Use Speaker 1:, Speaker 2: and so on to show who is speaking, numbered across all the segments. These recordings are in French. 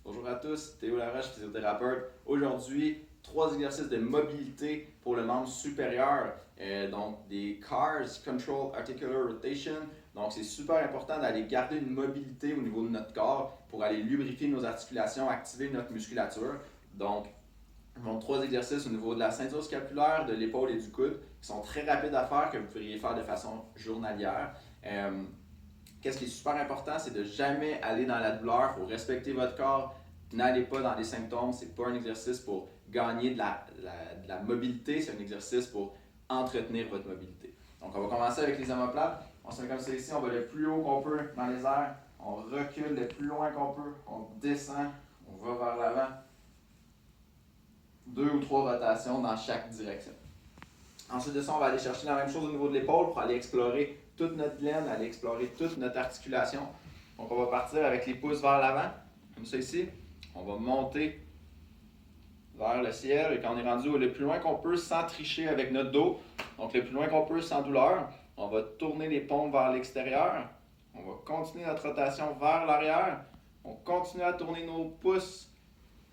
Speaker 1: Bonjour à tous, Théo Laroche, physiothérapeute. Aujourd'hui, 3 exercices de mobilité pour le membre supérieur. Donc, des CARS, Control Articular Rotation. Donc, c'est super important d'aller garder une mobilité au niveau de notre corps pour aller lubrifier nos articulations, activer notre musculature. Donc, 3 exercices au niveau de la ceinture scapulaire, de l'épaule et du coude qui sont très rapides à faire, que vous pourriez faire de façon journalière. Qu'est-ce qui est super important, c'est de jamais aller dans la douleur. Il faut respecter votre corps. N'allez pas dans les symptômes. Ce n'est pas un exercice pour gagner de la mobilité, c'est un exercice pour entretenir votre mobilité. Donc, on va commencer avec les omoplates. On se met comme ça ici, on va le plus haut qu'on peut dans les airs. On recule le plus loin qu'on peut. On descend, on va vers l'avant. 2 ou 3 rotations dans chaque direction. Ensuite de ça, on va aller chercher la même chose au niveau de l'épaule pour aller explorer toute notre gaine, aller explorer toute notre articulation. Donc, on va partir avec les pouces vers l'avant, comme ça ici. On va monter vers le ciel et quand on est rendu le plus loin qu'on peut sans tricher avec notre dos, donc le plus loin qu'on peut sans douleur, on va tourner les paumes vers l'extérieur. On va continuer notre rotation vers l'arrière. On continue à tourner nos pouces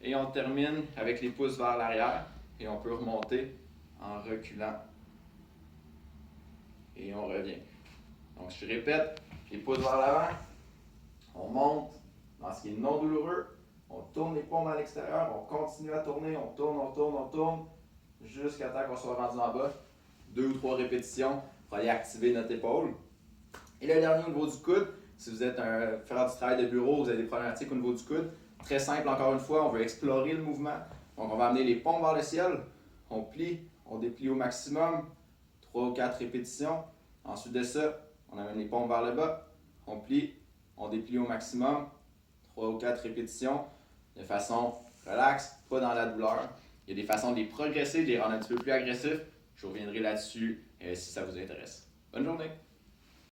Speaker 1: et on termine avec les pouces vers l'arrière et on peut remonter en reculant et on revient. Donc je répète, les pouces vers l'avant, on monte dans ce qui est non douloureux, on tourne les paumes à l'extérieur, on continue à tourner, on tourne, jusqu'à temps qu'on soit rendu en bas. 2 ou 3 répétitions pour aller activer notre épaule. Et le dernier au niveau du coude, si vous êtes faire du travail de bureau, vous avez des problématiques au niveau du coude, très simple encore une fois, on veut explorer le mouvement. Donc on va amener les paumes vers le ciel, on plie, on déplie au maximum, 3 ou 4 répétitions. Ensuite de ça, on amène les paumes vers le bas, on plie, on déplie au maximum, 3 ou 4 répétitions, de façon relaxe, pas dans la douleur. Il y a des façons de les progresser, de les rendre un petit peu plus agressifs. Je reviendrai là-dessus si ça vous intéresse. Bonne journée!